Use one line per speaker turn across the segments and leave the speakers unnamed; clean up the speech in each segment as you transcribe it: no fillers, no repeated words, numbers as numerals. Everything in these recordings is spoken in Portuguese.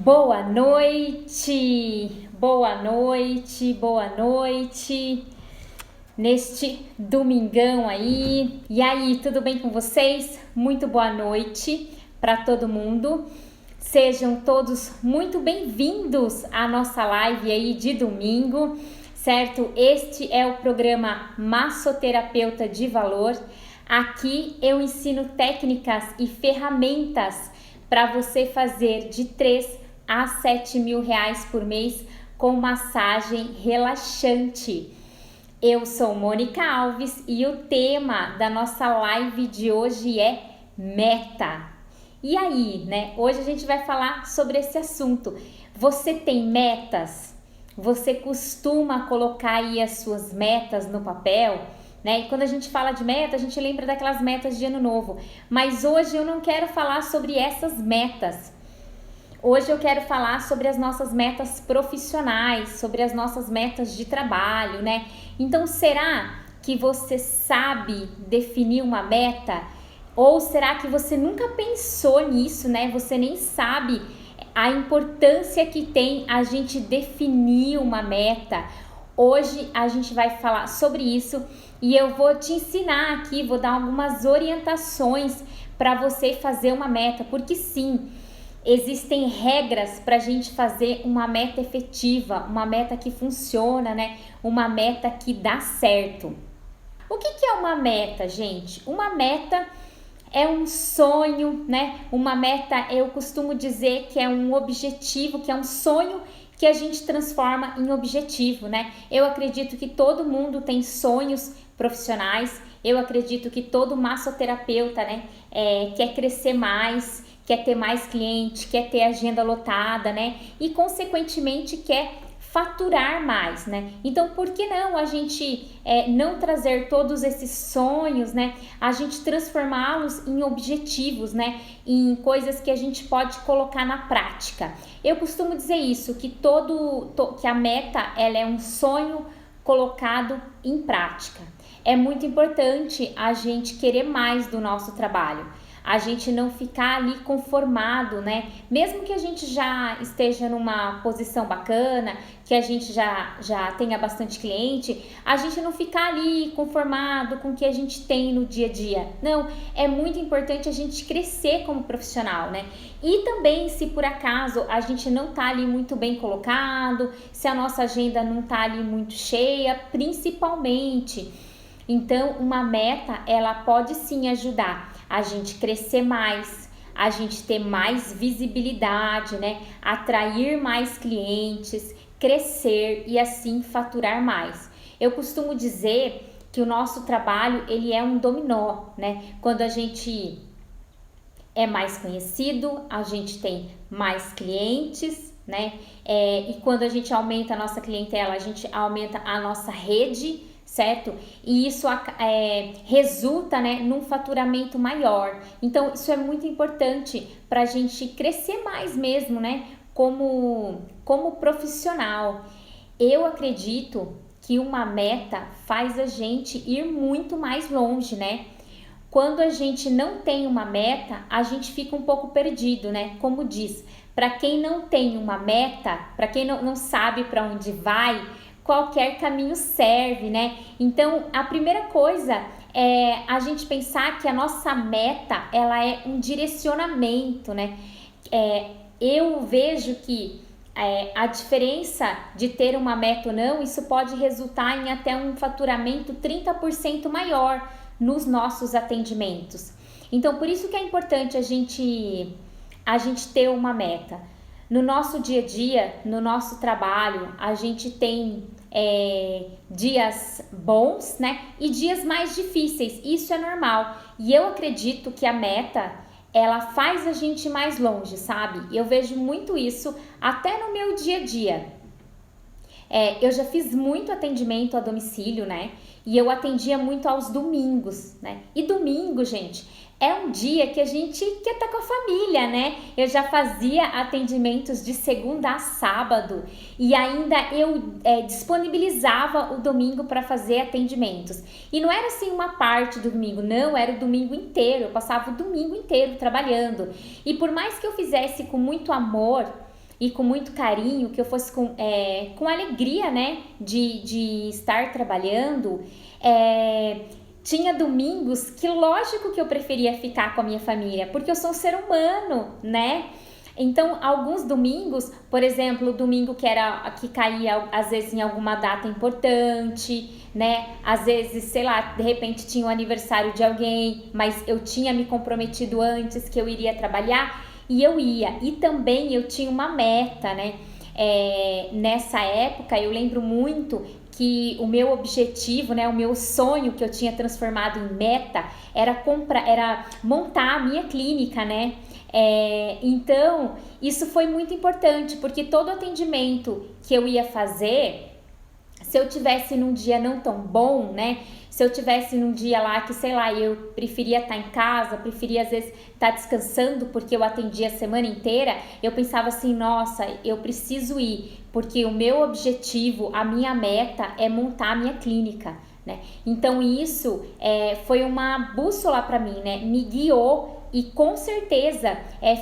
Boa noite, boa noite, boa noite, neste domingão aí. E aí, tudo bem com vocês? Muito boa noite para todo mundo. Sejam todos muito bem-vindos à nossa live aí de domingo, certo? Este é o programa Massoterapeuta de Valor. Aqui eu ensino técnicas e ferramentas para você fazer de 3 a 7 mil reais por mês com massagem relaxante. Eu sou Mônica Alves e o tema da nossa live de hoje é meta. E aí, né? Hoje a gente vai falar sobre esse assunto. Você tem metas? Você costuma colocar aí as suas metas no papel? Né? E quando a gente fala de meta, a gente lembra daquelas metas de ano novo. Mas hoje eu não quero falar sobre essas metas. Hoje eu quero falar sobre as nossas metas profissionais, sobre as nossas metas de trabalho, né? Então, será que você sabe definir uma meta? Ou será que você nunca pensou nisso, né? Você nem sabe a importância que tem a gente definir uma meta. Hoje a gente vai falar sobre isso e eu vou te ensinar aqui, vou dar algumas orientações para você fazer uma meta, porque sim, existem regras para a gente fazer uma meta efetiva, uma meta que funciona, né? Uma meta que dá certo. O que é uma meta, gente? Uma meta é um sonho, né? Uma meta, eu costumo dizer que é um objetivo, que é um sonho que a gente transforma em objetivo, né? Eu acredito que todo mundo tem sonhos profissionais. Eu acredito que todo massoterapeuta, né, quer crescer mais, quer ter mais cliente, quer ter agenda lotada, né? E consequentemente quer faturar mais, né? Então, por que não a gente não trazer todos esses sonhos, né? A gente transformá-los em objetivos, né? Em coisas que a gente pode colocar na prática. Eu costumo dizer isso, que que a meta, ela é um sonho colocado em prática. É muito importante a gente querer mais do nosso trabalho. A gente não ficar ali conformado, né? Mesmo que a gente já esteja numa posição bacana, que a gente já tenha bastante cliente, a gente não ficar ali conformado com o que a gente tem no dia a dia. Não, é muito importante a gente crescer como profissional, né? E também, se por acaso a gente não tá ali muito bem colocado, se a nossa agenda não tá ali muito cheia, principalmente. Então, uma meta, ela pode sim ajudar a gente crescer mais, a gente ter mais visibilidade, né? Atrair mais clientes, crescer e assim faturar mais. Eu costumo dizer que o nosso trabalho, ele é um dominó, né? Quando a gente é mais conhecido, a gente tem mais clientes, né? E quando a gente aumenta a nossa clientela, a gente aumenta a nossa rede, certo? E isso resulta, né, num faturamento maior. Então, isso é muito importante para a gente crescer mais mesmo, né? Como profissional. Eu acredito que uma meta faz a gente ir muito mais longe, né? Quando a gente não tem uma meta, a gente fica um pouco perdido, né? Como diz, para quem não tem uma meta, para quem não sabe para onde vai, qualquer caminho serve, né? Então, a primeira coisa é a gente pensar que a nossa meta, ela é um direcionamento, né? Eu vejo que a diferença de ter uma meta ou não, isso pode resultar em até um faturamento 30% maior nos nossos atendimentos. Então, por isso que é importante a gente ter uma meta. No nosso dia a dia, no nosso trabalho, a gente tem dias bons, né? E dias mais difíceis. Isso é normal. E eu acredito que a meta, ela faz a gente ir mais longe, sabe? Eu vejo muito isso até no meu dia a dia. Eu já fiz muito atendimento a domicílio, né? E eu atendia muito aos domingos, né? E domingo, gente, é um dia que a gente quer estar com a família, né? Eu já fazia atendimentos de segunda a sábado e ainda eu disponibilizava o domingo para fazer atendimentos. E não era assim uma parte do domingo, não, era o domingo inteiro. Eu passava o domingo inteiro trabalhando. E por mais que eu fizesse com muito amor, e com muito carinho, que eu fosse com alegria, né, de estar trabalhando, tinha domingos que lógico que eu preferia ficar com a minha família, porque eu sou um ser humano, né? Então, alguns domingos, por exemplo, o domingo que caía às vezes em alguma data importante, né? Às vezes, sei lá, de repente tinha o aniversário de alguém, mas eu tinha me comprometido antes que eu iria trabalhar e eu ia. E também eu tinha uma meta, né? Nessa época eu lembro muito que o meu objetivo, né, o meu sonho que eu tinha transformado em meta era montar a minha clínica, né? Então, isso foi muito importante, porque todo atendimento que eu ia fazer, se eu tivesse num dia não tão bom, né? Se eu tivesse num dia lá que, sei lá, eu preferia estar em casa, preferia às vezes estar descansando porque eu atendi a semana inteira, eu pensava assim, nossa, eu preciso ir, porque o meu objetivo, a minha meta é montar a minha clínica, né? Então isso foi uma bússola para mim, né? Me guiou e com certeza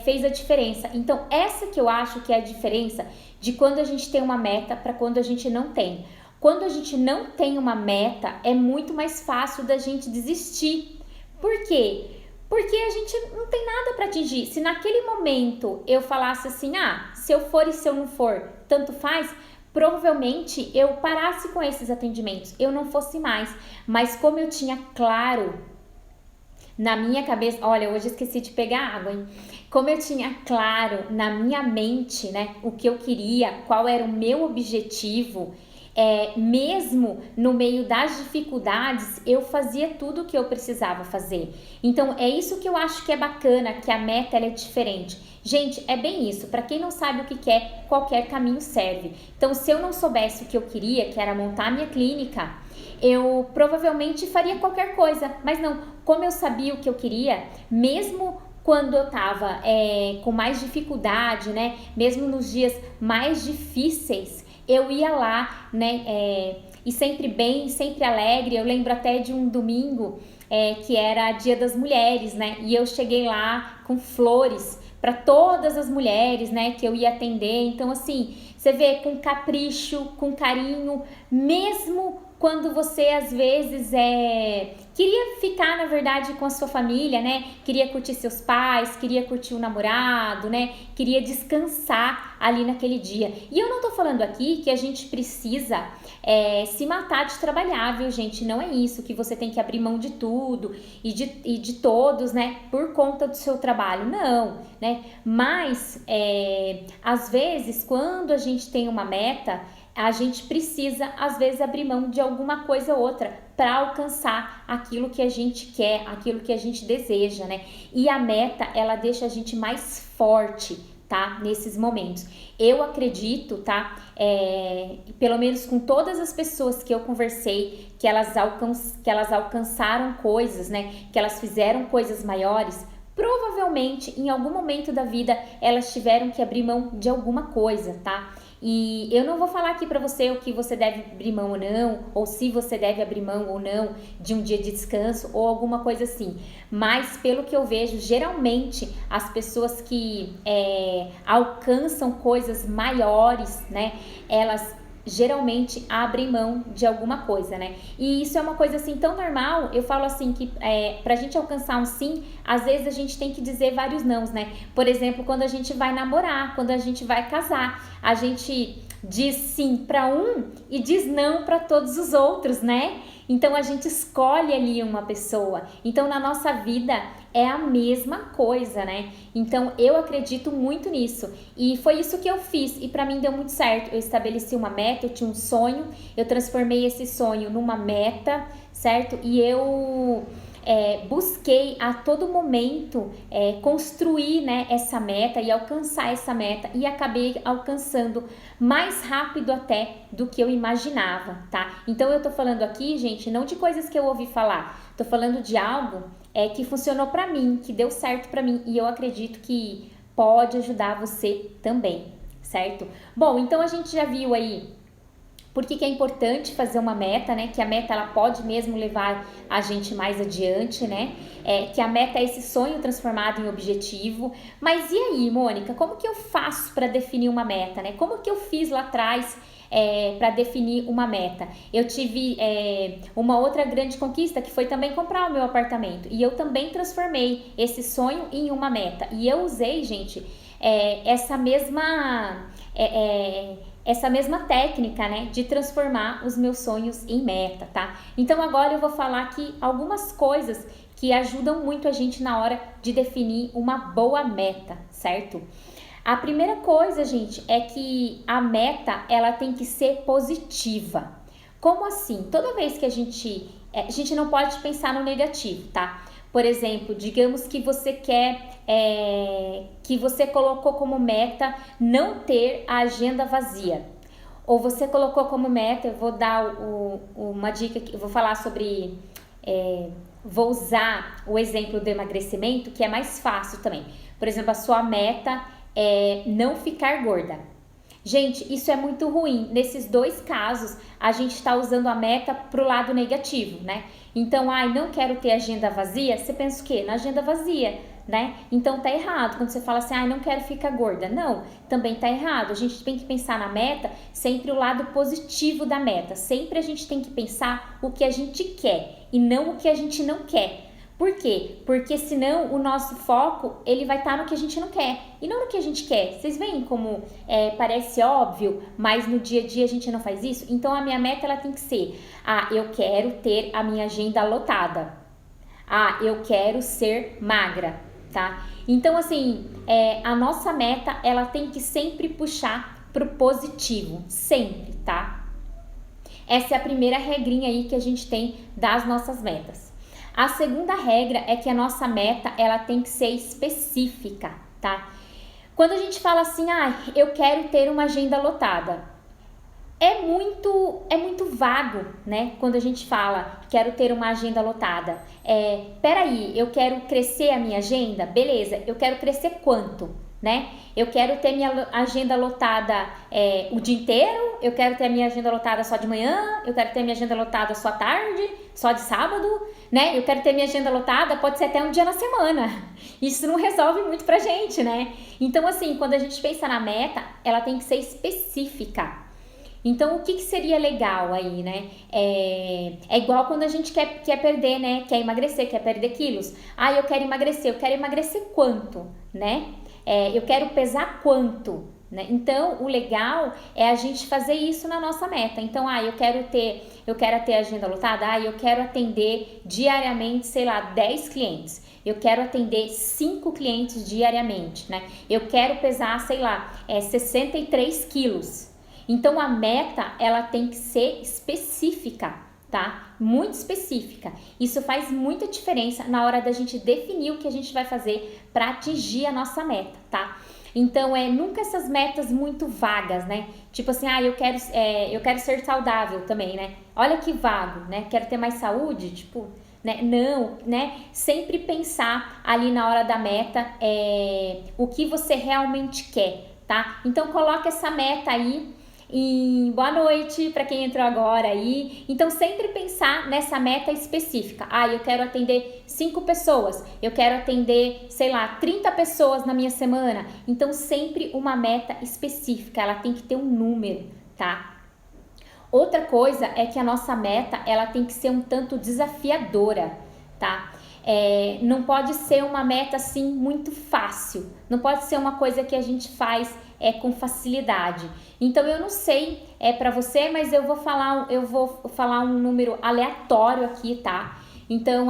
fez a diferença. Então essa que eu acho que é a diferença de quando a gente tem uma meta para quando a gente não tem. Quando a gente não tem uma meta, é muito mais fácil da gente desistir. Por quê? Porque a gente não tem nada para atingir. Se naquele momento eu falasse assim, se eu for e se eu não for, tanto faz, provavelmente eu parasse com esses atendimentos, eu não fosse mais. Mas como eu tinha claro na minha cabeça, olha, hoje eu esqueci de pegar água, hein? Como eu tinha claro na minha mente, né, o que eu queria, qual era o meu objetivo, mesmo no meio das dificuldades, eu fazia tudo o que eu precisava fazer. Então, é isso que eu acho que é bacana, que a meta ela é diferente. Gente, é bem isso. Para quem não sabe o que quer, qualquer caminho serve. Então, se eu não soubesse o que eu queria, que era montar a minha clínica, eu provavelmente faria qualquer coisa. Mas não, como eu sabia o que eu queria, mesmo quando eu tava com mais dificuldade, né? Mesmo nos dias mais difíceis, eu ia lá, né? E sempre bem, sempre alegre. Eu lembro até de um domingo que era Dia das Mulheres, né? E eu cheguei lá com flores para todas as mulheres, né? Que eu ia atender. Então, assim, você vê com capricho, com carinho, mesmo quando você às vezes queria ficar, na verdade, com a sua família, né? Queria curtir seus pais, queria curtir o namorado, né? Queria descansar ali naquele dia. E eu não tô falando aqui que a gente precisa se matar de trabalhar, viu, gente? Não é isso, que você tem que abrir mão de tudo e de todos, né? Por conta do seu trabalho. Não, né? Mas, às vezes, quando a gente tem uma meta, a gente precisa, às vezes, abrir mão de alguma coisa ou outra para alcançar aquilo que a gente quer, aquilo que a gente deseja, né? E a meta, ela deixa a gente mais forte, tá? Nesses momentos. Eu acredito, tá? Pelo menos com todas as pessoas que eu conversei, que elas alcançaram coisas, né? Que elas fizeram coisas maiores, provavelmente, em algum momento da vida, elas tiveram que abrir mão de alguma coisa, tá? E eu não vou falar aqui pra você o que você deve abrir mão ou não, ou se você deve abrir mão ou não de um dia de descanso ou alguma coisa assim. Mas pelo que eu vejo, geralmente as pessoas que alcançam coisas maiores, né, elas geralmente abrem mão de alguma coisa, né? E isso é uma coisa assim tão normal. Eu falo assim que pra gente alcançar um sim, às vezes a gente tem que dizer vários nãos, né? Por exemplo, quando a gente vai namorar, quando a gente vai casar, a gente diz sim para um e diz não para todos os outros, né? Então a gente escolhe ali uma pessoa. Então na nossa vida é a mesma coisa, né? Então eu acredito muito nisso. E foi isso que eu fiz e pra mim deu muito certo. Eu estabeleci uma meta, eu tinha um sonho, eu transformei esse sonho numa meta, certo? E eu busquei a todo momento construir, né, essa meta e alcançar essa meta, e acabei alcançando mais rápido até do que eu imaginava, tá? Então eu tô falando aqui, gente, não de coisas que eu ouvi falar, tô falando de algo que funcionou pra mim, que deu certo pra mim, e eu acredito que pode ajudar você também, certo? Bom, então a gente já viu aí Por que que é importante fazer uma meta, né? Que a meta ela pode mesmo levar a gente mais adiante, né? Que a meta é esse sonho transformado em objetivo. Mas e aí, Mônica, como que eu faço para definir uma meta, né? Como que eu fiz lá atrás para definir uma meta? Eu tive uma outra grande conquista que foi também comprar o meu apartamento. E eu também transformei esse sonho em uma meta. E eu usei, gente, essa mesma técnica, né, de transformar os meus sonhos em meta, tá? Então agora eu vou falar aqui algumas coisas que ajudam muito a gente na hora de definir uma boa meta, certo? A primeira coisa, gente, é que a meta, ela tem que ser positiva. Como assim? Toda vez que a gente não pode pensar no negativo, tá? Por exemplo, digamos que você que você colocou como meta não ter a agenda vazia. Ou você colocou como meta, eu vou dar uma dica, eu vou falar sobre, vou usar o exemplo do emagrecimento, que é mais fácil também. Por exemplo, a sua meta é não ficar gorda. Gente, isso é muito ruim. Nesses dois casos, a gente está usando a meta para o lado negativo, né? Então, não quero ter agenda vazia. Você pensa o quê? Na agenda vazia, né? Então, tá errado. Quando você fala assim, não quero ficar gorda. Não, também tá errado. A gente tem que pensar na meta sempre o lado positivo da meta. Sempre a gente tem que pensar o que a gente quer e não o que a gente não quer. Por quê? Porque senão o nosso foco ele vai estar no que a gente não quer e não no que a gente quer. Vocês veem como parece óbvio, mas no dia a dia a gente não faz isso? Então a minha meta ela tem que ser, eu quero ter a minha agenda lotada. Eu quero ser magra, tá? Então assim, a nossa meta ela tem que sempre puxar pro positivo, sempre, tá? Essa é a primeira regrinha aí que a gente tem das nossas metas. A segunda regra é que a nossa meta, ela tem que ser específica, tá? Quando a gente fala assim, eu quero ter uma agenda lotada, é muito vago, né? Quando a gente fala, quero ter uma agenda lotada. Peraí, eu quero crescer a minha agenda? Beleza, eu quero crescer quanto? Né? Eu quero ter minha agenda lotada o dia inteiro, eu quero ter a minha agenda lotada só de manhã, eu quero ter minha agenda lotada só à tarde, só de sábado, né? Eu quero ter minha agenda lotada, pode ser até um dia na semana. Isso não resolve muito pra gente, né? Então, assim, quando a gente pensa na meta, ela tem que ser específica. Então, o que seria legal aí, né? É igual quando a gente quer perder, né? Quer emagrecer, quer perder quilos. Eu quero emagrecer quanto, né? Eu quero pesar quanto, né? Então, o legal é a gente fazer isso na nossa meta. Então, eu quero ter a agenda lotada, eu quero atender diariamente, sei lá, 10 clientes. Eu quero atender 5 clientes diariamente, né? Eu quero pesar, sei lá, 63 quilos. Então, a meta, ela tem que ser específica, tá? Muito específica. Isso faz muita diferença na hora da gente definir o que a gente vai fazer para atingir a nossa meta, tá? Então, nunca essas metas muito vagas, né? Tipo assim, eu quero ser saudável também, né? Olha que vago, né? Quero ter mais saúde, tipo, né? Não, né? Sempre pensar ali na hora da meta o que você realmente quer, tá? Então, coloca essa meta aí. E boa noite para quem entrou agora aí. Então, sempre pensar nessa meta específica. Eu quero atender 5 pessoas. Eu quero atender, sei lá, 30 pessoas na minha semana. Então, sempre uma meta específica. Ela tem que ter um número, tá? Outra coisa é que a nossa meta, ela tem que ser um tanto desafiadora, tá? Não pode ser uma meta assim muito fácil. Não pode ser uma coisa que a gente faz com facilidade. Então eu não sei para você, mas eu vou falar um número aleatório aqui, tá? Então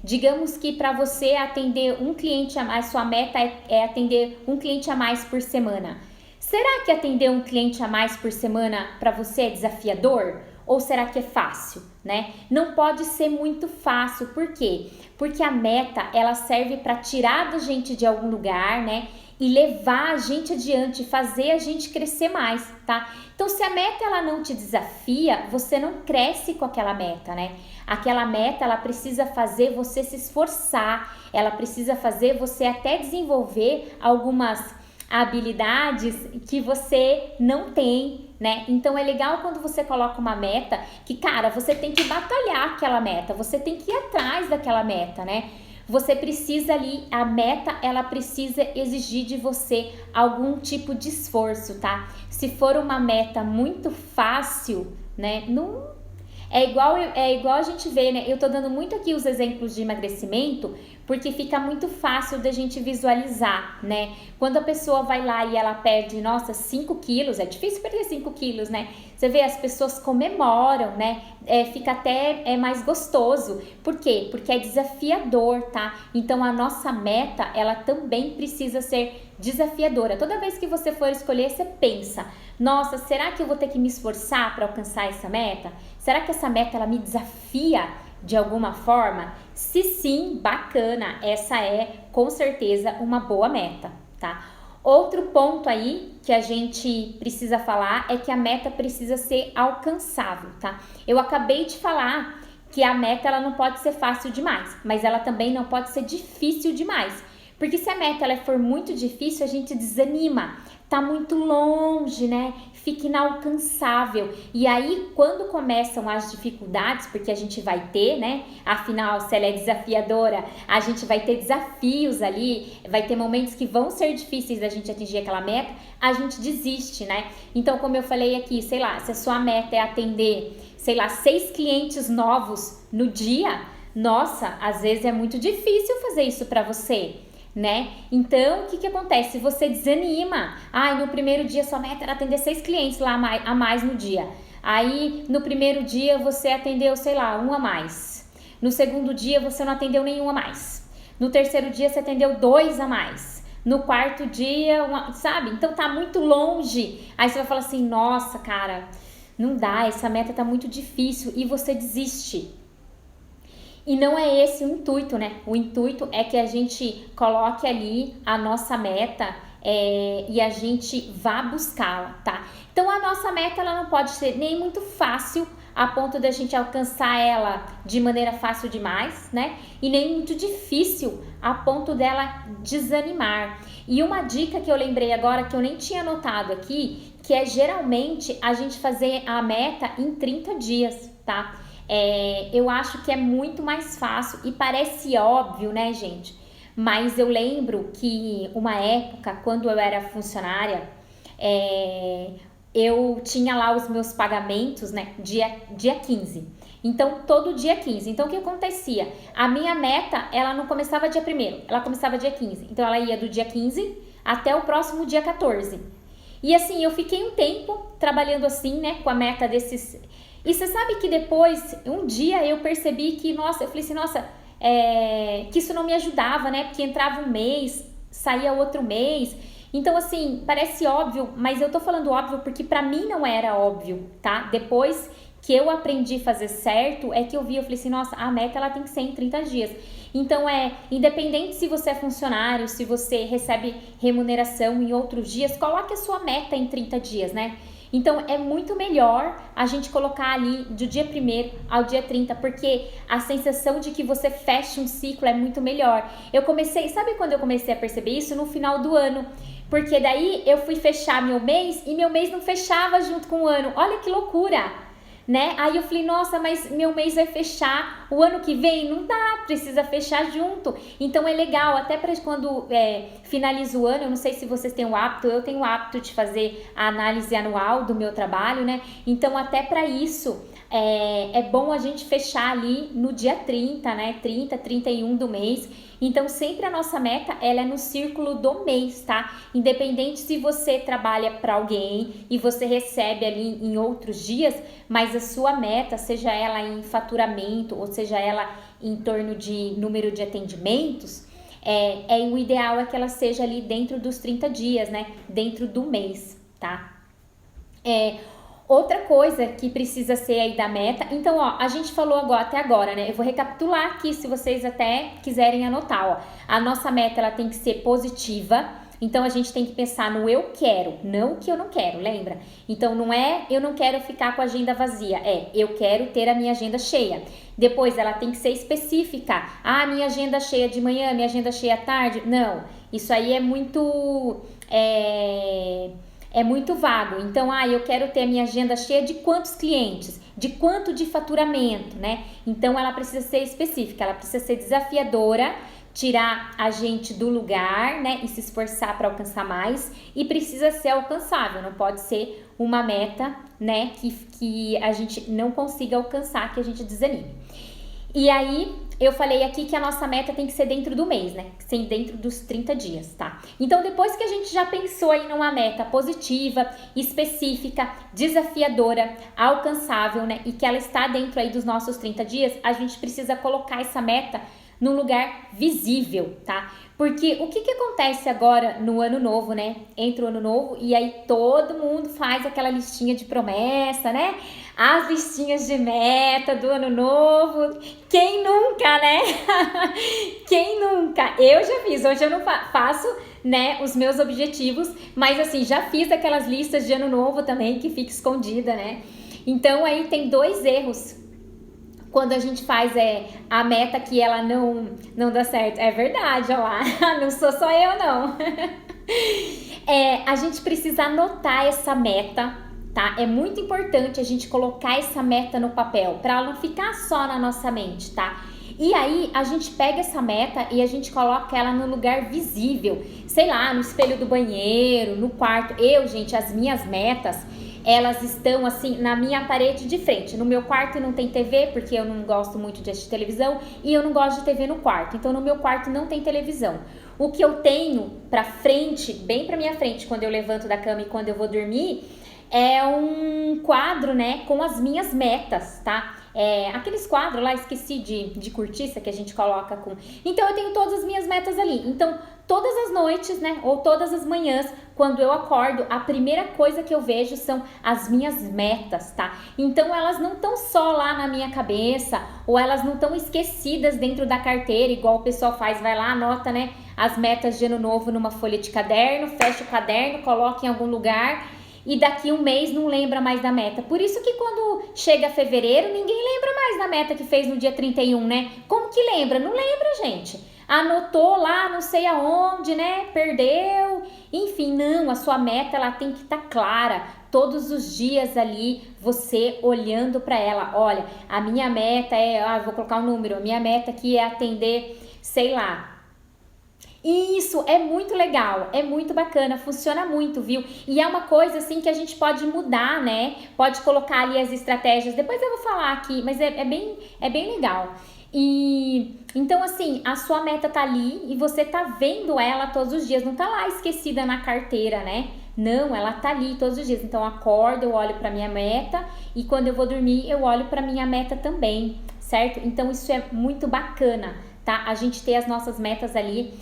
digamos que para você atender um cliente a mais, sua meta é atender um cliente a mais por semana. Será que atender um cliente a mais por semana para você é desafiador? Ou será que é fácil, né? Não pode ser muito fácil, por quê? Porque a meta, ela serve para tirar a gente de algum lugar, né? E levar a gente adiante, fazer a gente crescer mais, tá? Então, se a meta, ela não te desafia, você não cresce com aquela meta, né? Aquela meta, ela precisa fazer você se esforçar, ela precisa fazer você até desenvolver algumas habilidades que você não tem, né? Então é legal quando você coloca uma meta que, cara, você tem que batalhar aquela meta, você tem que ir atrás daquela meta, né? Você precisa ali, a meta, ela precisa exigir de você algum tipo de esforço, tá? Se for uma meta muito fácil, né, não é igual a gente vê, né? Eu tô dando muito aqui os exemplos de emagrecimento, porque fica muito fácil da gente visualizar, né? Quando a pessoa vai lá e ela perde, nossa, 5 quilos, é difícil perder 5 quilos, né? Você vê, as pessoas comemoram, né? Fica até mais gostoso. Por quê? Porque é desafiador, tá? Então, a nossa meta, ela também precisa ser desafiadora. Toda vez que você for escolher, você pensa, nossa, será que eu vou ter que me esforçar para alcançar essa meta? Será que essa meta, ela me desafia de alguma forma? Se sim, bacana, essa é com certeza uma boa meta, tá? Outro ponto aí que a gente precisa falar é que a meta precisa ser alcançável, tá? Eu acabei de falar que a meta, ela não pode ser fácil demais, mas ela também não pode ser difícil demais. Porque se a meta ela for muito difícil, a gente desanima, tá muito longe, né? Fica inalcançável. E aí, quando começam as dificuldades, porque a gente vai ter, né? Afinal, se ela é desafiadora, a gente vai ter desafios ali, vai ter momentos que vão ser difíceis da gente atingir aquela meta, a gente desiste, né? Então, como eu falei aqui, sei lá, se a sua meta é atender, sei lá, 6 clientes novos no dia, nossa, às vezes é muito difícil fazer isso para você, né? Então, o que acontece? Você desanima. No primeiro dia sua meta era atender 6 clientes lá a mais no dia. Aí, no primeiro dia você atendeu, sei lá, um a mais. No segundo dia você não atendeu nenhum a mais. No terceiro dia você atendeu 2 a mais. No quarto dia, sabe? Então tá muito longe. Aí você vai falar assim, nossa, cara, não dá, essa meta tá muito difícil, e você desiste. E não é esse o intuito, né? O intuito é que a gente coloque ali a nossa meta e a gente vá buscá-la, tá? Então, a nossa meta, ela não pode ser nem muito fácil, a ponto da gente alcançar ela de maneira fácil demais, né? E nem muito difícil, a ponto dela desanimar. E uma dica que eu lembrei agora, que eu nem tinha anotado aqui, que é geralmente a gente fazer a meta em 30 dias, tá? Eu acho que é muito mais fácil e parece óbvio, né, gente? Mas eu lembro que uma época, quando eu era funcionária, eu tinha lá os meus pagamentos, né, dia 15. Então, todo dia 15. Então, o que acontecia? A minha meta, ela não começava dia 1º, ela começava dia 15. Então, ela ia do dia 15 até o próximo dia 14. E assim, eu fiquei um tempo trabalhando assim, né, com a meta desses... E você sabe que depois, um dia eu percebi que, nossa, eu falei assim, nossa, que isso não me ajudava, né? Porque entrava um mês, saía outro mês. Então, assim, parece óbvio, mas eu tô falando óbvio porque pra mim não era óbvio, tá? Depois que eu aprendi a fazer certo, é que eu falei assim, nossa, a meta ela tem que ser em 30 dias. Então, independente se você é funcionário, se você recebe remuneração em outros dias, coloque a sua meta em 30 dias, né? Então, é muito melhor a gente colocar ali do dia 1º ao dia 30, porque a sensação de que você fecha um ciclo é muito melhor. Sabe quando eu comecei a perceber isso? No final do ano. Porque daí eu fui fechar meu mês e meu mês não fechava junto com o ano. Olha que loucura! Né? Aí eu falei, nossa, mas meu mês vai fechar o ano que vem? Não dá, precisa fechar junto. Então é legal, até para quando finaliza o ano, eu não sei se vocês têm o hábito, eu tenho o hábito de fazer a análise anual do meu trabalho, né? Então até para isso é bom a gente fechar ali no dia 30, né? 30, 31 do mês. Então, sempre a nossa meta, ela é no círculo do mês, tá? Independente se você trabalha para alguém e você recebe ali em outros dias, mas a sua meta, seja ela em faturamento ou seja ela em torno de número de atendimentos, o ideal é que ela seja ali dentro dos 30 dias, né? Dentro do mês, tá? Outra coisa que precisa ser aí da meta, então, ó, a gente falou até agora, né? Eu vou recapitular aqui, se vocês até quiserem anotar, ó. A nossa meta, ela tem que ser positiva, então a gente tem que pensar no eu quero, não o que eu não quero, lembra? Então, não é eu não quero ficar com a agenda vazia, eu quero ter a minha agenda cheia. Depois, ela tem que ser específica. Minha agenda cheia de manhã, minha agenda cheia à tarde. Não, isso aí é muito é muito vago. Então, eu quero ter a minha agenda cheia de quantos clientes, de quanto de faturamento, né? Então, ela precisa ser específica, ela precisa ser desafiadora, tirar a gente do lugar, né? E se esforçar para alcançar mais. E precisa ser alcançável, não pode ser uma meta, né? Que a gente não consiga alcançar, que a gente desanime. E aí, eu falei aqui que a nossa meta tem que ser dentro do mês, né? Ser dentro dos 30 dias, tá? Então, depois que a gente já pensou aí numa meta positiva, específica, desafiadora, alcançável, né? E que ela está dentro aí dos nossos 30 dias, a gente precisa colocar essa meta num lugar visível, tá? Porque o que acontece agora no ano novo, né? Entra o ano novo e aí todo mundo faz aquela listinha de promessa, né? As listinhas de meta do ano novo. Quem nunca, né? Quem nunca? Eu já fiz, hoje eu não faço, né, os meus objetivos, mas assim, já fiz aquelas listas de ano novo também que fica escondida, né? Então aí tem dois erros quando a gente faz a meta que ela não dá certo. É verdade, ó lá, não sou só eu não. A gente precisa anotar essa meta, tá? É muito importante a gente colocar essa meta no papel, para ela não ficar só na nossa mente, tá? E aí a gente pega essa meta e a gente coloca ela no lugar visível, sei lá, no espelho do banheiro, no quarto. Gente, as minhas metas, elas estão assim na minha parede de frente. No meu quarto não tem TV, porque eu não gosto muito de assistir televisão, e eu não gosto de TV no quarto. Então no meu quarto não tem televisão. O que eu tenho pra frente, bem pra minha frente, quando eu levanto da cama e quando eu vou dormir, é um quadro, né, com as minhas metas, tá? Aqueles quadros lá, esqueci de cortiça que a gente coloca com... Então eu tenho todas as minhas metas ali. Então todas as noites, né, ou todas as manhãs, quando eu acordo, a primeira coisa que eu vejo são as minhas metas, tá? Então elas não estão só lá na minha cabeça, ou elas não estão esquecidas dentro da carteira, igual o pessoal faz, vai lá, anota, né, as metas de ano novo numa folha de caderno, fecha o caderno, coloca em algum lugar e daqui um mês não lembra mais da meta. Por isso que quando chega fevereiro, ninguém lembra mais da meta que fez no dia 31, né? Como que lembra? Não lembra, gente. Anotou lá, não sei aonde, né? Perdeu. Enfim, não, a sua meta ela tem que estar clara. Todos os dias ali, você olhando para ela. Olha, a minha meta vou colocar um número. A minha meta aqui é atender, sei lá, e isso é muito legal, é muito bacana, funciona muito, viu? E é uma coisa assim que a gente pode mudar, né? Pode colocar ali as estratégias, depois eu vou falar aqui, mas é bem legal. E então assim, a sua meta tá ali e você tá vendo ela todos os dias, não tá lá esquecida na carteira, né? Não, ela tá ali todos os dias. Então eu acordo, eu olho pra minha meta e quando eu vou dormir eu olho pra minha meta também, certo? Então isso é muito bacana, tá? A gente ter as nossas metas ali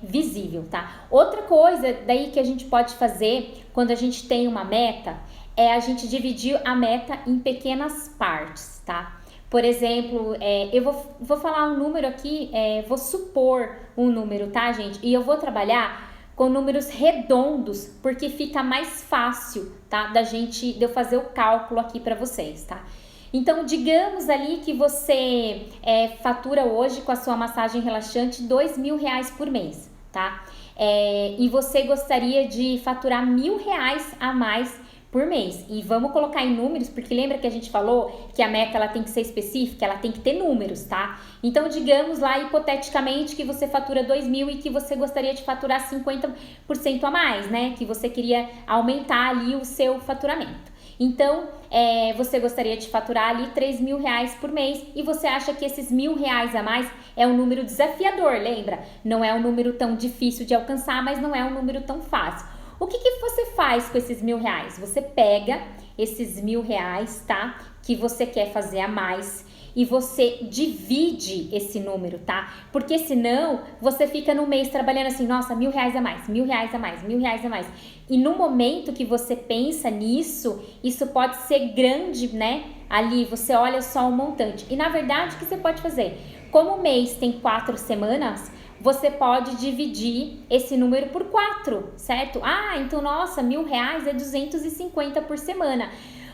visível, tá? Outra coisa daí que a gente pode fazer quando a gente tem uma meta é a gente dividir a meta em pequenas partes, tá? Por exemplo, eu vou falar um número aqui, vou supor um número, tá, gente? E eu vou trabalhar com números redondos, porque fica mais fácil, tá? De eu fazer o cálculo aqui para vocês, tá? Então, digamos ali que você fatura hoje com a sua massagem relaxante R$2.000 por mês, tá? E você gostaria de faturar R$1.000 a mais por mês. E vamos colocar em números, porque lembra que a gente falou que a meta ela tem que ser específica, ela tem que ter números, tá? Então, digamos lá, hipoteticamente, que você fatura 2.000 e que você gostaria de faturar 50% a mais, né? Que você queria aumentar ali o seu faturamento. Então, você gostaria de faturar ali R$3.000 por mês e você acha que esses R$1.000 a mais é um número desafiador, lembra? Não é um número tão difícil de alcançar, mas não é um número tão fácil. O que você faz com esses R$1.000? Você pega esses R$1.000, tá? Que você quer fazer a mais e você divide esse número, tá? Porque senão você fica no mês trabalhando assim, nossa, R$1.000 a mais, R$1.000 a mais, R$1.000 a mais. E no momento que você pensa nisso, isso pode ser grande, né? Ali você olha só o montante. E na verdade, o que você pode fazer? Como o mês tem 4 semanas, você pode dividir esse número por 4, certo? Então, nossa, R$1.000 é 250 por semana.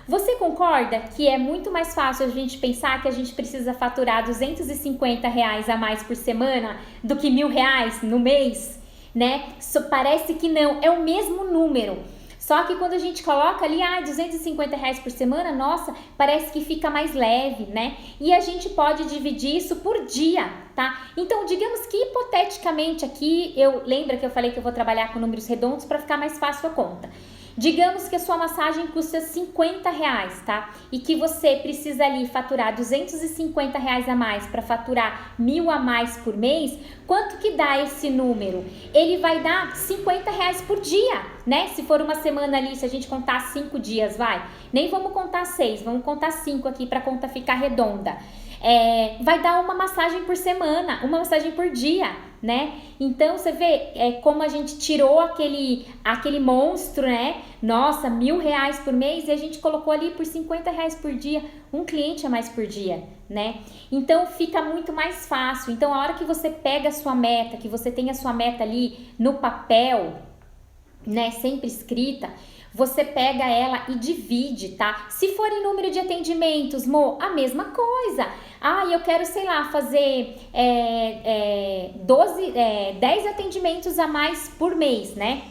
Você concorda que é muito mais fácil a gente pensar que a gente precisa faturar R$250 a mais por semana do que R$1.000 no mês? né? Parece que não, é o mesmo número. Só que quando a gente coloca ali, R$250 por semana, nossa, parece que fica mais leve, né? E a gente pode dividir isso por dia, tá? Então, digamos que hipoteticamente aqui, lembra que eu falei que eu vou trabalhar com números redondos para ficar mais fácil a conta. Digamos que a sua massagem custa R$50, tá? E que você precisa ali faturar R$250 a mais para faturar 1.000 a mais por mês. Quanto que dá esse número? Ele vai dar R$50 por dia, né? Se for uma semana ali, se a gente contar 5 dias, nem vamos contar 6, vamos contar 5 aqui para a conta ficar redonda. Vai dar uma massagem por semana, uma massagem por dia, né? Então você vê como a gente tirou aquele monstro, né? Nossa, R$1.000 por mês, e a gente colocou ali por R$50 por dia, um cliente a mais por dia, né? Então fica muito mais fácil. Então a hora que você pega a sua meta, que você tem a sua meta ali no papel, né? Sempre escrita, você pega ela e divide, tá? Se for em número de atendimentos, a mesma coisa. Eu quero, sei lá, fazer 10 atendimentos a mais por mês, né?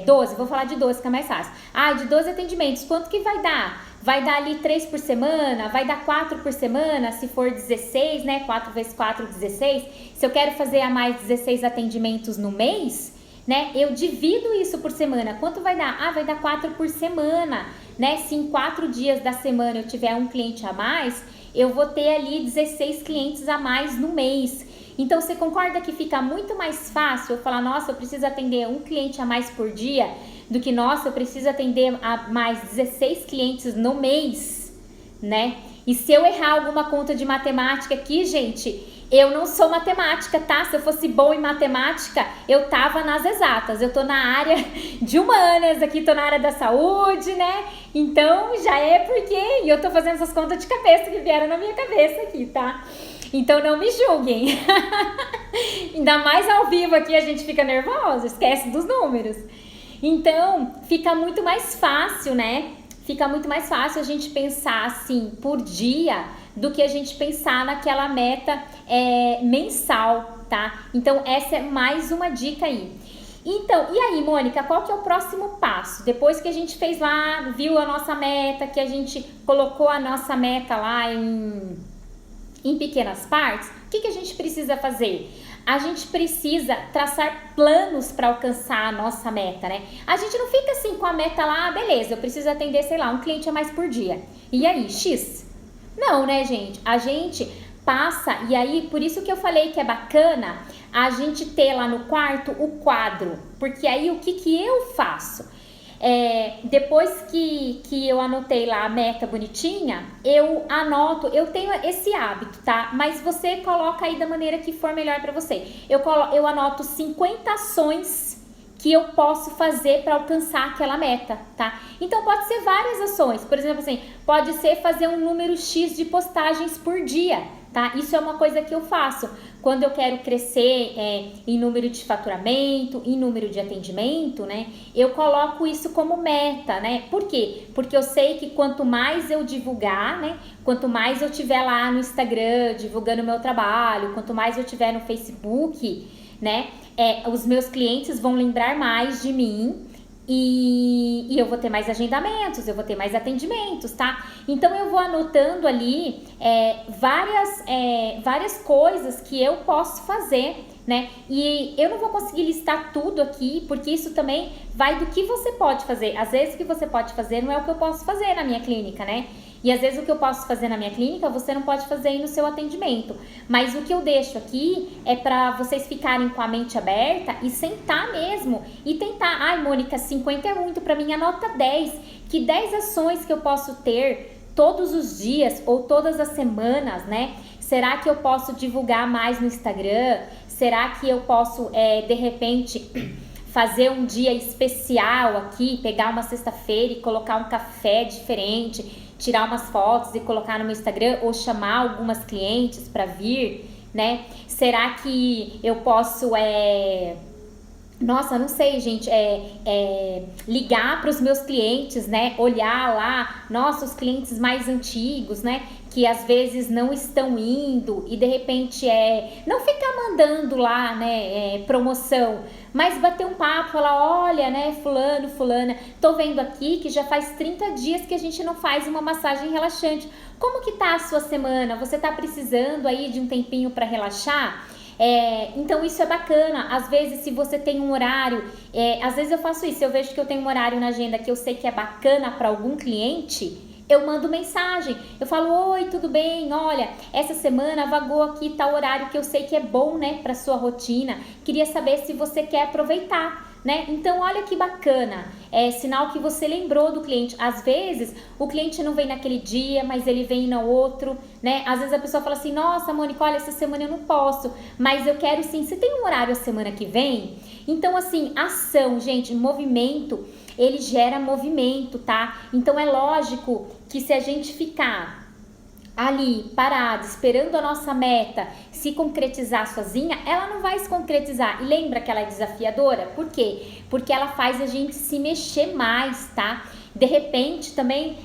12, vou falar de 12 que é mais fácil. De 12 atendimentos, quanto que vai dar? Vai dar ali 3 por semana, vai dar 4 por semana, se for 16, né? 4 vezes 4, 16. Se eu quero fazer a mais 16 atendimentos no mês, né? Eu divido isso por semana. Quanto vai dar? Vai dar 4 por semana, né? Se em 4 dias da semana eu tiver um cliente a mais, eu vou ter ali 16 clientes a mais no mês. Então, você concorda que fica muito mais fácil eu falar, nossa, eu preciso atender um cliente a mais por dia, do que, nossa, eu preciso atender a mais 16 clientes no mês, né? E se eu errar alguma conta de matemática aqui, gente, eu não sou matemática, tá? Se eu fosse boa em matemática, eu tava nas exatas. Eu tô na área de humanas aqui, tô na área da saúde, né? Então, já é porque eu tô fazendo essas contas de cabeça que vieram na minha cabeça aqui, tá? Então, não me julguem. Ainda mais ao vivo aqui, a gente fica nervosa, esquece dos números. Então, fica muito mais fácil, né? Fica muito mais fácil a gente pensar assim por dia do que a gente pensar naquela meta mensal, tá? Então, essa é mais uma dica aí. Então, e aí, Mônica, qual que é o próximo passo? Depois que a gente fez lá, viu a nossa meta, que a gente colocou a nossa meta lá em pequenas partes, o que a gente precisa fazer? A gente precisa traçar planos para alcançar a nossa meta, né? A gente não fica assim com a meta lá, beleza, eu preciso atender, sei lá, um cliente a mais por dia. E aí, X? Não, né, gente? A gente passa, e aí, por isso que eu falei que é bacana a gente ter lá no quarto o quadro. Porque aí, o que eu faço? Depois que eu anotei lá a meta bonitinha, eu anoto, eu tenho esse hábito, tá? Mas você coloca aí da maneira que for melhor pra você. Eu anoto 50 ações que eu posso fazer para alcançar aquela meta, tá? Então pode ser várias ações, por exemplo assim, pode ser fazer um número X de postagens por dia, tá? Isso é uma coisa que eu faço quando eu quero crescer em número de faturamento, em número de atendimento, né? Eu coloco isso como meta, né? Por quê? Porque eu sei que quanto mais eu divulgar, né? Quanto mais eu tiver lá no Instagram divulgando o meu trabalho, quanto mais eu tiver no Facebook, né? Os meus clientes vão lembrar mais de mim e eu vou ter mais agendamentos, eu vou ter mais atendimentos, tá? Então eu vou anotando ali várias coisas que eu posso fazer, né? E eu não vou conseguir listar tudo aqui, porque isso também vai do que você pode fazer. Às vezes o que você pode fazer não é o que eu posso fazer na minha clínica, né? E às vezes o que eu posso fazer na minha clínica, você não pode fazer aí no seu atendimento. Mas o que eu deixo aqui é para vocês ficarem com a mente aberta e sentar mesmo e tentar. Ai, Mônica, 50 é muito, para mim anota 10. Que 10 ações que eu posso ter todos os dias ou todas as semanas, né? Será que eu posso divulgar mais no Instagram? Será que eu posso, de repente, fazer um dia especial aqui, pegar uma sexta-feira e colocar um café diferente, tirar umas fotos e colocar no meu Instagram, ou chamar algumas clientes para vir, né? Será que eu posso Nossa, não sei, gente, ligar para os meus clientes, né? Olhar lá, nossa, os clientes mais antigos, né? Que às vezes não estão indo e de repente não ficar mandando lá, né? Promoção, mas bater um papo, falar, olha, né? Fulano, fulana, tô vendo aqui que já faz 30 dias que a gente não faz uma massagem relaxante. Como que tá a sua semana? Você tá precisando aí de um tempinho para relaxar? Então isso é bacana. Às vezes, se você tem um horário, às vezes eu faço isso, eu vejo que eu tenho um horário na agenda que eu sei que é bacana para algum cliente, eu mando mensagem, eu falo, oi, tudo bem? Olha, essa semana vagou aqui tal horário que eu sei que é bom, né, para sua rotina, queria saber se você quer aproveitar, né? Então olha que bacana, é sinal que você lembrou do cliente. Às vezes o cliente não vem naquele dia, mas ele vem no outro, né? Às vezes a pessoa fala assim, nossa, Mônica, olha, essa semana eu não posso, mas eu quero sim. Você tem um horário a semana que vem? Então assim, ação, gente, movimento, ele gera movimento, tá? Então é lógico que se a gente ficar ali, parada, esperando a nossa meta se concretizar sozinha, ela não vai se concretizar. E lembra que ela é desafiadora? Por quê? Porque ela faz a gente se mexer mais, tá? De repente, também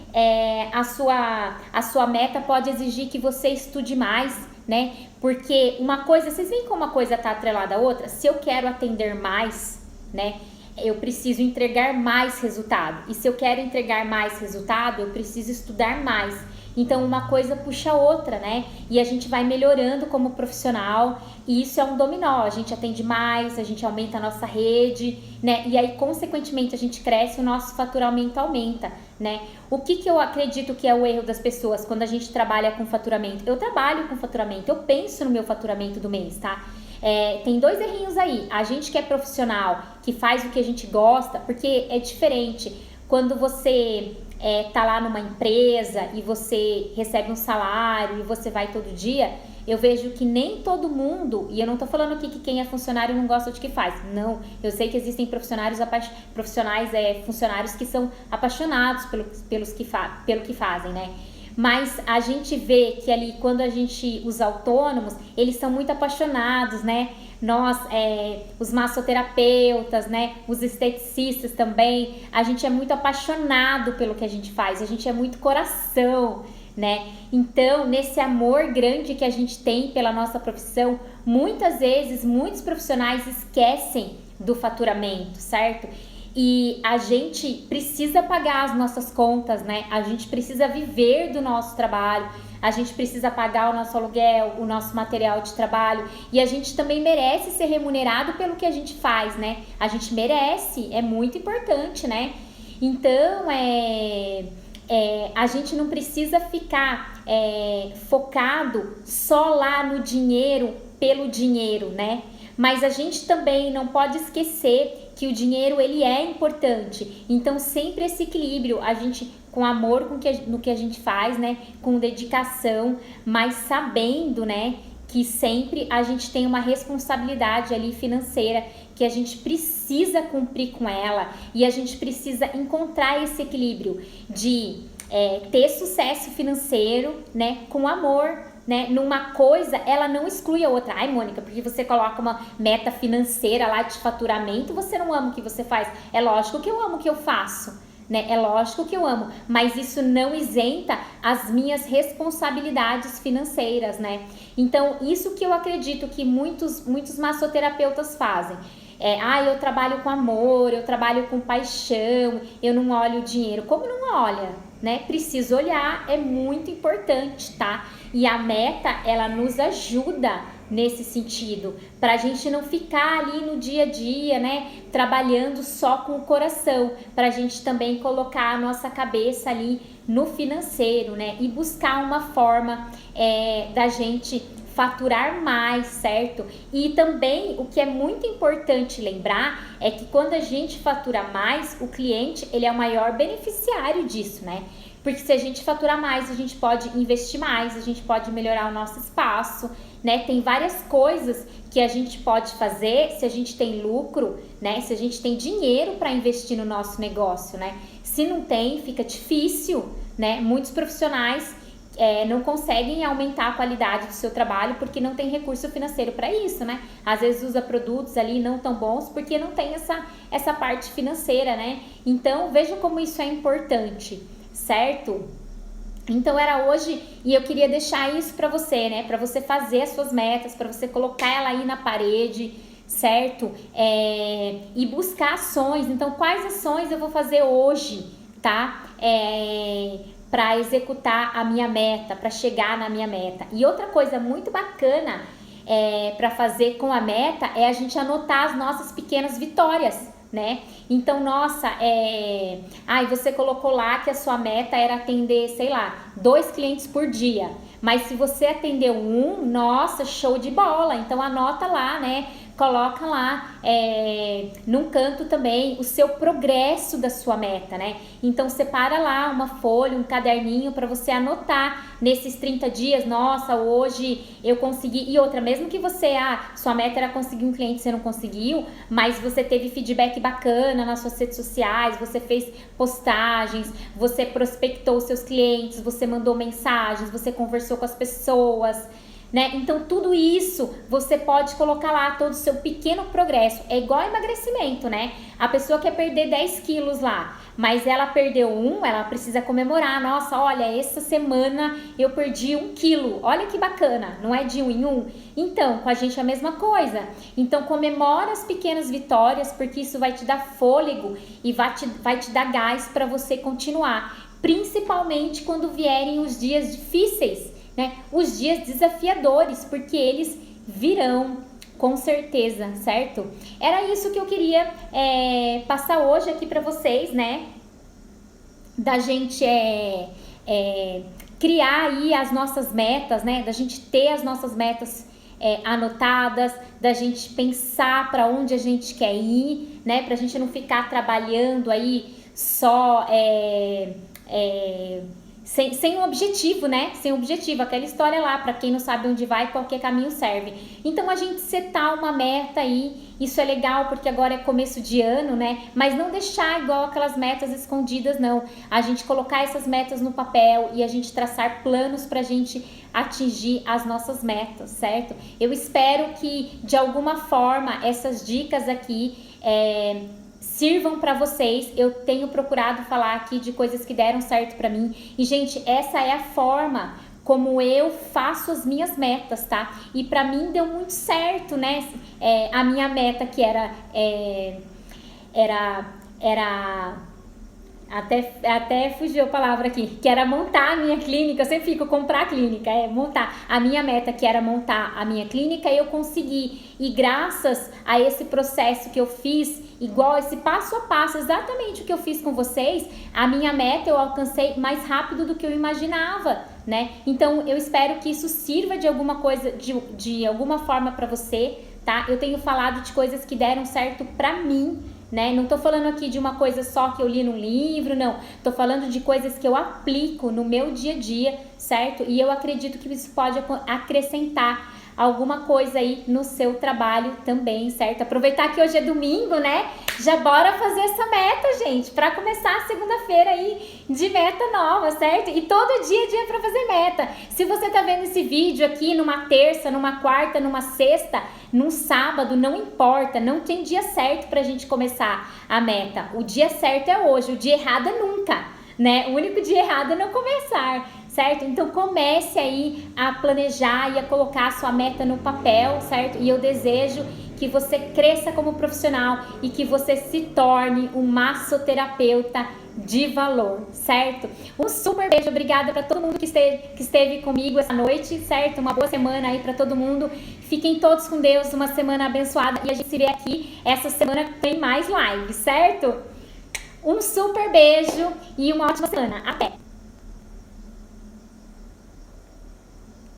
a sua meta pode exigir que você estude mais, né? Porque uma coisa, vocês veem como uma coisa tá atrelada à outra? Se eu quero atender mais, né? Eu preciso entregar mais resultado. E se eu quero entregar mais resultado, eu preciso estudar mais. Então uma coisa puxa a outra, né? E a gente vai melhorando como profissional e isso é um dominó. A gente atende mais, a gente aumenta a nossa rede, né? E aí, consequentemente, a gente cresce, o nosso faturamento aumenta, né? O que eu acredito que é o erro das pessoas quando a gente trabalha com faturamento? Eu trabalho com faturamento, eu penso no meu faturamento do mês, tá? Tem dois errinhos aí. A gente que é profissional, que faz o que a gente gosta, porque é diferente quando você tá lá numa empresa e você recebe um salário e você vai todo dia. Eu vejo que nem todo mundo, e eu não tô falando aqui que quem é funcionário não gosta de que faz, não, eu sei que existem funcionários que são apaixonados pelo que fazem, né? Mas a gente vê que ali, quando os autônomos, eles são muito apaixonados, né? Nós, os massoterapeutas, né? Os esteticistas também, a gente é muito apaixonado pelo que a gente faz, a gente é muito coração, né? Então, nesse amor grande que a gente tem pela nossa profissão, muitas vezes, muitos profissionais esquecem do faturamento, certo? E a gente precisa pagar as nossas contas, né? A gente precisa viver do nosso trabalho, a gente precisa pagar o nosso aluguel, o nosso material de trabalho e a gente também merece ser remunerado pelo que a gente faz, né? A gente merece, é muito importante, né? Então, a gente não precisa ficar focado só lá no dinheiro pelo dinheiro, né? Mas a gente também não pode esquecer que o dinheiro ele é importante. Então sempre esse equilíbrio, a gente com amor no que a gente faz, né? Com dedicação, mas sabendo, né? Que sempre a gente tem uma responsabilidade ali financeira que a gente precisa cumprir com ela e a gente precisa encontrar esse equilíbrio de ter sucesso financeiro, né? Com amor, né? Numa coisa, ela não exclui a outra. Ai, Mônica, porque você coloca uma meta financeira lá de faturamento, você não ama o que você faz. É lógico que eu amo o que eu faço, né? É lógico que eu amo, mas isso não isenta as minhas responsabilidades financeiras, né? Então, isso que eu acredito que muitos massoterapeutas fazem. Eu trabalho com amor, eu trabalho com paixão, eu não olho o dinheiro. Como não olha, né? Precisa olhar, é muito importante, tá? E a meta, ela nos ajuda nesse sentido, pra gente não ficar ali no dia a dia, né? Trabalhando só com o coração, pra gente também colocar a nossa cabeça ali no financeiro, né? E buscar uma forma da gente faturar mais, certo? E também o que é muito importante lembrar é que quando a gente fatura mais, o cliente ele é o maior beneficiário disso, né? Porque se a gente faturar mais, a gente pode investir mais, a gente pode melhorar o nosso espaço, né? Tem várias coisas que a gente pode fazer se a gente tem lucro, né? Se a gente tem dinheiro para investir no nosso negócio, né? Se não tem, fica difícil, né? Muitos profissionais não conseguem aumentar a qualidade do seu trabalho porque não tem recurso financeiro para isso, né? Às vezes usa produtos ali não tão bons porque não tem essa parte financeira, né? Então, vejam como isso é importante, certo? Então era hoje, e eu queria deixar isso para você, né? Para você fazer as suas metas, para você colocar ela aí na parede, certo? E buscar ações. Então, quais ações eu vou fazer hoje, tá? Para executar a minha meta, para chegar na minha meta. E outra coisa muito bacana para fazer com a meta é a gente anotar as nossas pequenas vitórias, né? Então, nossa, você colocou lá que a sua meta era atender, sei lá, 2 clientes por dia. Mas se você atendeu 1, nossa, show de bola. Então, anota lá, né? Coloca lá num canto também o seu progresso da sua meta, né? Então, separa lá uma folha, um caderninho para você anotar nesses 30 dias. Nossa, hoje eu consegui. E outra, mesmo que você, sua meta era conseguir um cliente, você não conseguiu, mas você teve feedback bacana nas suas redes sociais, você fez postagens, você prospectou os seus clientes, você mandou mensagens, você conversou com as pessoas, né? Então tudo isso você pode colocar lá, todo o seu pequeno progresso. É igual emagrecimento, né? A pessoa quer perder 10 quilos lá, mas ela perdeu 1, ela precisa comemorar. Nossa, olha, essa semana eu perdi 1 quilo, olha que bacana, não é de 1 em 1? Então, com a gente é a mesma coisa. Então comemora as pequenas vitórias, porque isso vai te dar fôlego e vai te dar gás para você continuar, principalmente quando vierem os dias difíceis, né? Os dias desafiadores, porque eles virão com certeza, certo? Era isso que eu queria passar hoje aqui para vocês, né? Da gente criar aí as nossas metas, né? Da gente ter as nossas metas anotadas, da gente pensar para onde a gente quer ir, né? Pra gente não ficar trabalhando aí só sem um objetivo, né? Sem objetivo, aquela história lá, para quem não sabe onde vai, qualquer caminho serve. Então a gente setar uma meta aí, isso é legal porque agora é começo de ano, né? Mas não deixar igual aquelas metas escondidas, não. A gente colocar essas metas no papel e a gente traçar planos pra gente atingir as nossas metas, certo? Eu espero que de alguma forma essas dicas aqui sirvam para vocês. Eu tenho procurado falar aqui de coisas que deram certo para mim. E, gente, essa é a forma como eu faço as minhas metas, tá? E para mim deu muito certo, né? A minha meta que era até fugiu a palavra aqui, que era montar a minha clínica. Eu sempre fico comprar a clínica, montar. A minha meta que era montar a minha clínica, eu consegui. E graças a esse processo que eu fiz, igual esse passo a passo, exatamente o que eu fiz com vocês, a minha meta eu alcancei mais rápido do que eu imaginava, né? Então eu espero que isso sirva de alguma coisa, de alguma forma para você, tá? Eu tenho falado de coisas que deram certo pra mim, né? Não tô falando aqui de uma coisa só que eu li num livro, não. Tô falando de coisas que eu aplico no meu dia a dia, certo? E eu acredito que isso pode acrescentar alguma coisa aí no seu trabalho também, certo? Aproveitar que hoje é domingo, né? Já bora fazer essa meta, gente, para começar a segunda-feira aí de meta nova, certo? E todo dia é dia para fazer meta. Se você tá vendo esse vídeo aqui numa terça, numa quarta, numa sexta, num sábado, não importa, não tem dia certo pra gente começar a meta. O dia certo é hoje, o dia errado é nunca, né? O único dia errado é não começar, certo? Então comece aí a planejar e a colocar a sua meta no papel, certo? E eu desejo que você cresça como profissional e que você se torne um massoterapeuta de valor, certo? Um super beijo, obrigada para todo mundo que esteve comigo essa noite, certo? Uma boa semana aí para todo mundo. Fiquem todos com Deus, uma semana abençoada e a gente se vê aqui essa semana tem mais live, certo? Um super beijo e uma ótima semana. Até!